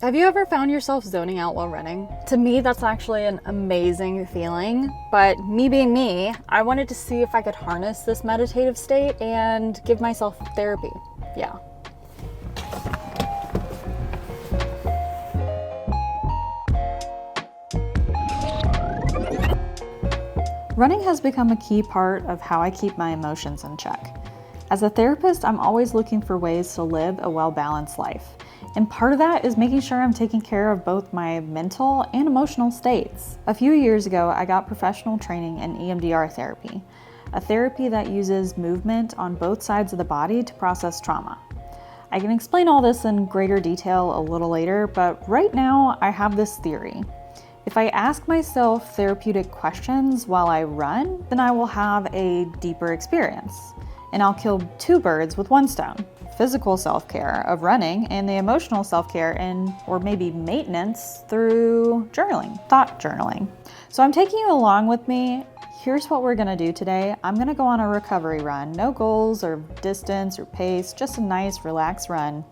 Have you ever found yourself zoning out while running? To me, that's actually an amazing feeling, but me being me, I wanted to see if I could harness this meditative state and give myself therapy. Yeah. Running has become a key part of how I keep my emotions in check. As a therapist, I'm always looking for ways to live a well-balanced life. And part of that is making sure I'm taking care of both my mental and emotional states. A few years ago, I got professional training in EMDR therapy, a therapy that uses movement on both sides of the body to process trauma. I can explain all this in greater detail a little later, but right now I have this theory. If I ask myself therapeutic questions while I run, then I will have a deeper experience. And I'll kill two birds with one stone. Physical self-care of running and the emotional self-care or maybe maintenance through journaling, thought journaling. So I'm taking you along with me. Here's what we're gonna do today. I'm gonna go on a recovery run. No goals or distance or pace, just a nice relaxed run.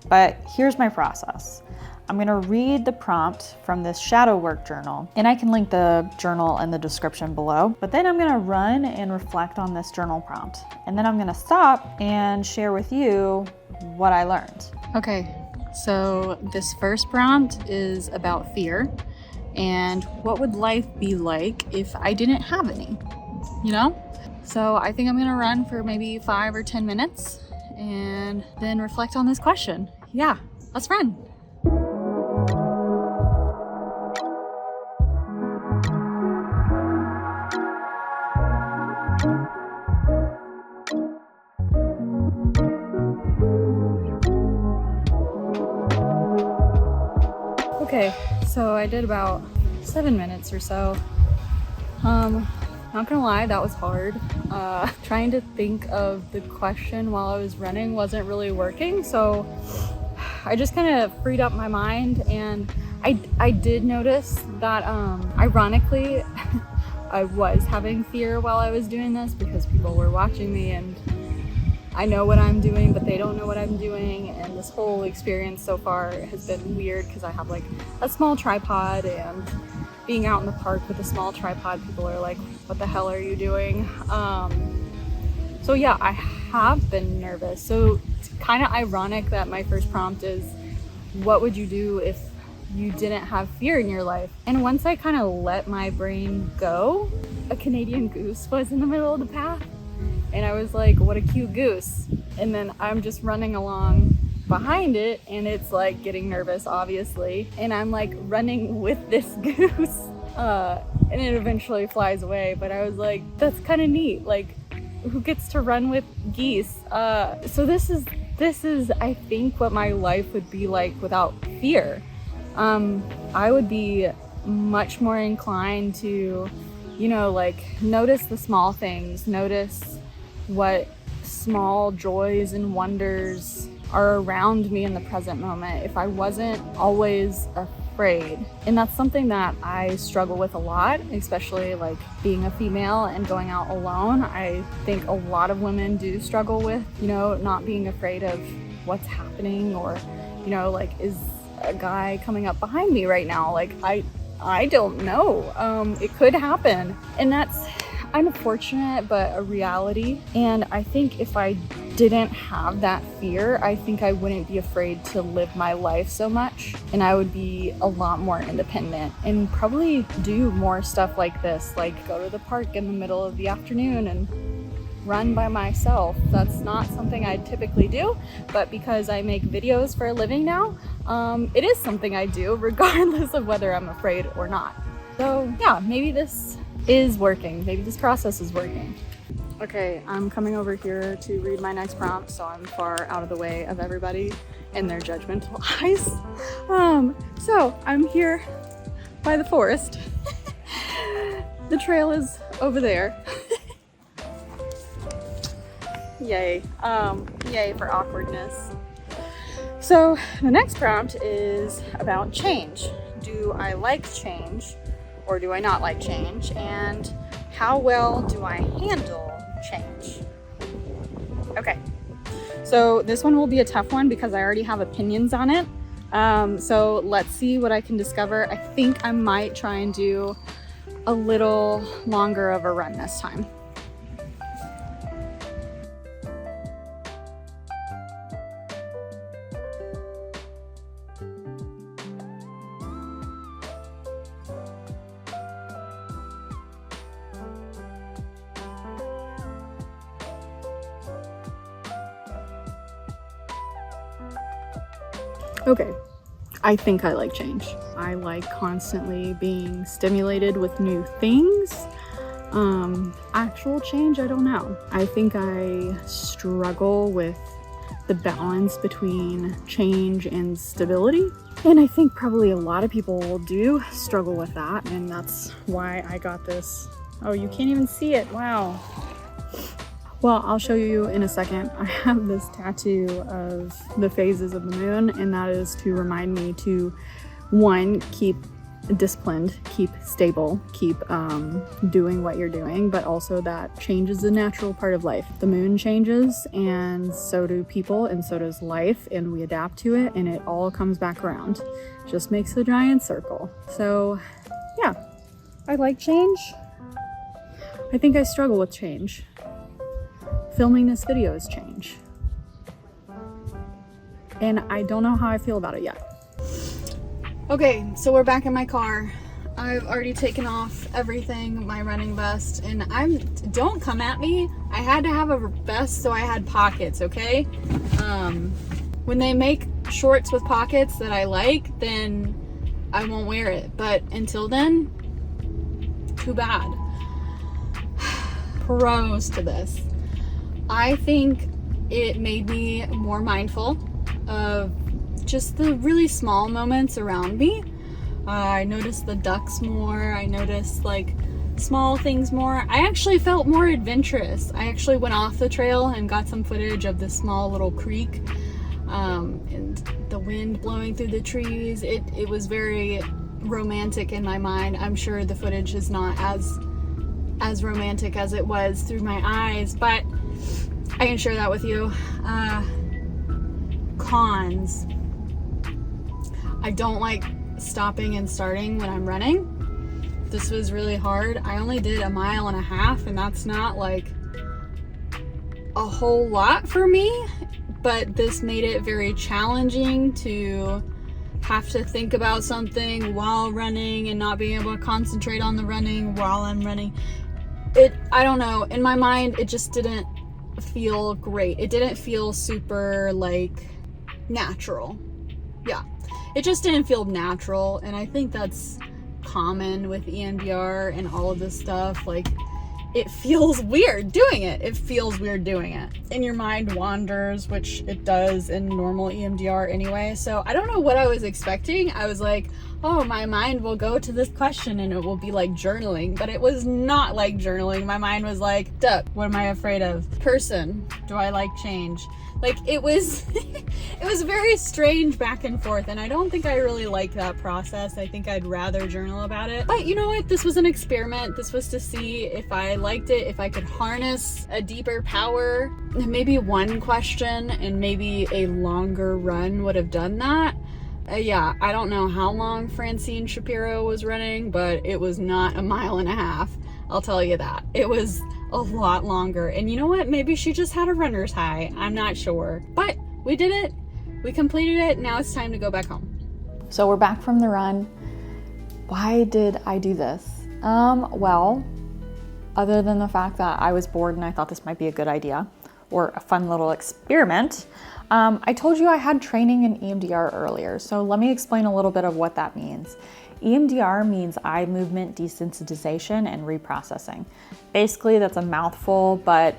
But here's my process. I'm gonna read the prompt from this shadow work journal, and I can link the journal in the description below. But then I'm gonna run and reflect on this journal prompt. And then I'm gonna stop and share with you what I learned. Okay, so this first prompt is about fear and what would life be like if I didn't have any, you know? So I think I'm gonna run for maybe 5 or 10 minutes and then reflect on this question. Yeah, let's run. Okay, so I did about 7 minutes or so. Not gonna lie, that was hard. Trying to think of the question while I was running wasn't really working, so I just kind of freed up my mind, and I did notice that ironically I was having fear while I was doing this because people were watching me and I know what I'm doing, but they don't know what I'm doing. And this whole experience so far has been weird because I have like a small tripod, and being out in the park with a small tripod, people are like, what the hell are you doing? So yeah, I have been nervous. So it's kind of ironic that my first prompt is, what would you do if you didn't have fear in your life? And once I kind of let my brain go, a Canadian goose was in the middle of the path. And I was like, what a cute goose. And then I'm just running along behind it, and it's like getting nervous, obviously. And I'm like running with this goose. And it eventually flies away. But I was like, that's kind of neat. Like, who gets to run with geese? So this is, I think, what my life would be like without fear. I would be much more inclined to, like notice the small things, notice what small joys and wonders are around me in the present moment if I wasn't always afraid. And that's something that I struggle with a lot, especially like being a female and going out alone. I think a lot of women do struggle with, not being afraid of what's happening, or, like, is a guy coming up behind me right now? Like, I don't know. It could happen. And that's unfortunate, but a reality. And I think if I didn't have that fear, I think I wouldn't be afraid to live my life so much, and I would be a lot more independent and probably do more stuff like this, like go to the park in the middle of the afternoon and run by myself. That's not something I'd typically do, but because I make videos for a living now, it is something I do regardless of whether I'm afraid or not. So yeah, maybe this is working. Maybe this process is working. Okay, I'm coming over here to read my next prompt, so I'm far out of the way of everybody and their judgmental eyes. So I'm here by the forest. The trail is over there. Yay. Yay for awkwardness. So the next prompt is about change. Do I like change, or do I not like change? And how well do I handle change? Okay, so this one will be a tough one because I already have opinions on it. So let's see what I can discover. I think I might try and do a little longer of a run this time. Okay, I think I like change. I like constantly being stimulated with new things. Actual change, I don't know. I think I struggle with the balance between change and stability. And I think probably a lot of people do struggle with that. And that's why I got this. Oh, you can't even see it. Wow. Well, I'll show you in a second. I have this tattoo of the phases of the moon, and that is to remind me to, one, keep disciplined, keep stable, keep doing what you're doing, but also that change is a natural part of life. The moon changes, and so do people, and so does life, and we adapt to it, and it all comes back around. Just makes a giant circle. So, yeah, I like change. I think I struggle with change. Filming this video is change. And I don't know how I feel about it yet. Okay, so we're back in my car. I've already taken off everything, my running vest, and don't come at me. I had to have a vest so I had pockets, okay? When they make shorts with pockets that I like, then I won't wear it. But until then, too bad. Pros to this. I think it made me more mindful of just the really small moments around me. I noticed the ducks more. I noticed like small things more. I actually felt more adventurous. I actually went off the trail and got some footage of this small little creek and the wind blowing through the trees. It was very romantic in my mind. I'm sure the footage is not as romantic as it was through my eyes, but I can share that with you. Cons. I don't like stopping and starting when I'm running. This was really hard. I only did 1.5 miles, and that's not like a whole lot for me, but this made it very challenging to have to think about something while running and not being able to concentrate on the running while I'm running. I don't know, in my mind, it just didn't feel great. It didn't feel super like natural. Yeah, it just didn't feel natural, and I think that's common with EMDR and all of this stuff. Like, it feels weird doing it. It feels weird doing it. And your mind wanders, which it does in normal EMDR anyway. So I don't know what I was expecting. I was like, oh, my mind will go to this question and it will be like journaling. But it was not like journaling. My mind was like, duck, what am I afraid of? Person, do I like change? Like, it was it was very strange back and forth, and I don't think I really like that process. I think I'd rather journal about it. But you know what? This was an experiment. This was to see if I liked it, if I could harness a deeper power. Maybe one question and maybe a longer run would have done that. Yeah, I don't know how long Francine Shapiro was running, but it was not 1.5 miles. I'll tell you that. It was a lot longer. And you know what? Maybe she just had a runner's high. I'm not sure. But we did it. We completed it. Now it's time to go back home. So we're back from the run. Why did I do this? Well, other than the fact that I was bored and I thought this might be a good idea or a fun little experiment, I told you I had training in EMDR earlier. So let me explain a little bit of what that means. EMDR means eye movement desensitization and reprocessing. Basically, that's a mouthful, but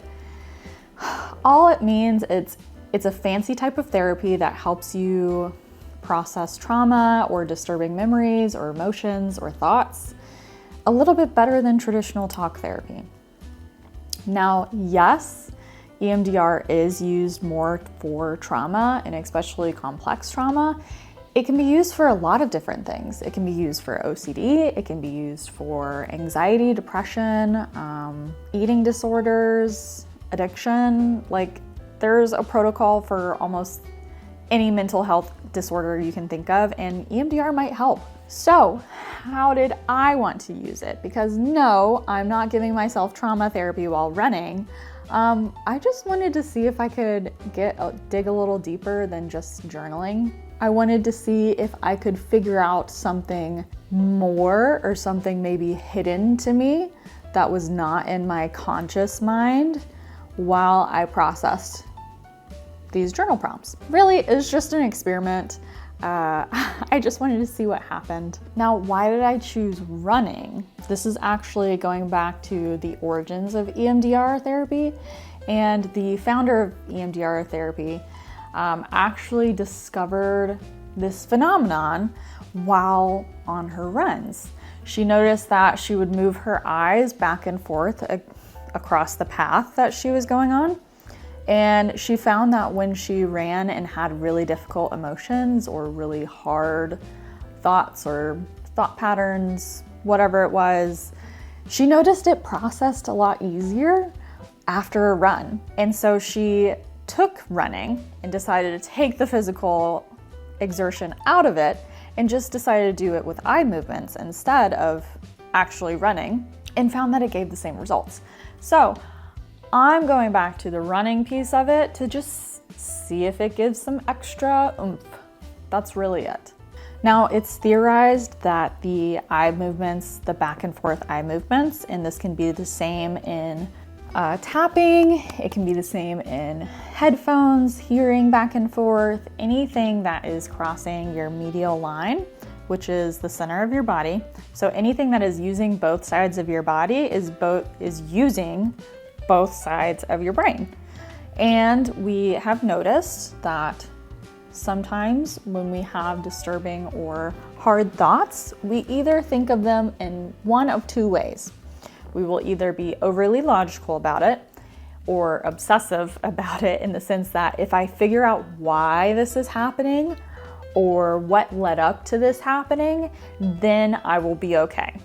all it means it's a fancy type of therapy that helps you process trauma or disturbing memories or emotions or thoughts a little bit better than traditional talk therapy. Now, yes, EMDR is used more for trauma and especially complex trauma. It can be used for a lot of different things. It can be used for OCD, it can be used for anxiety, depression, eating disorders, addiction. Like, there's a protocol for almost any mental health disorder you can think of, and EMDR might help. So how did I want to use it? Because no, I'm not giving myself trauma therapy while running. I just wanted to see if I could dig a little deeper than just journaling. I wanted to see if I could figure out something more, or something maybe hidden to me that was not in my conscious mind while I processed these journal prompts. Really, it's just an experiment. I just wanted to see what happened. Now, why did I choose running? This is actually going back to the origins of EMDR therapy, and the founder of EMDR therapy actually discovered this phenomenon while on her runs. She noticed that she would move her eyes back and forth across the path that she was going on. And she found that when she ran and had really difficult emotions or really hard thoughts or thought patterns, whatever it was, she noticed it processed a lot easier after a run. And so she took running and decided to take the physical exertion out of it and just decided to do it with eye movements instead of actually running, and found that it gave the same results. So I'm going back to the running piece of it to just see if it gives some extra oomph. That's really it. Now, it's theorized that the eye movements, the back and forth eye movements, and this can be the same in tapping, it can be the same in headphones, hearing back and forth, anything that is crossing your medial line, which is the center of your body. So anything that is using both sides of your body is using both sides of your brain. And we have noticed that sometimes when we have disturbing or hard thoughts, we either think of them in one of two ways. We will either be overly logical about it or obsessive about it, in the sense that if I figure out why this is happening or what led up to this happening, then I will be okay.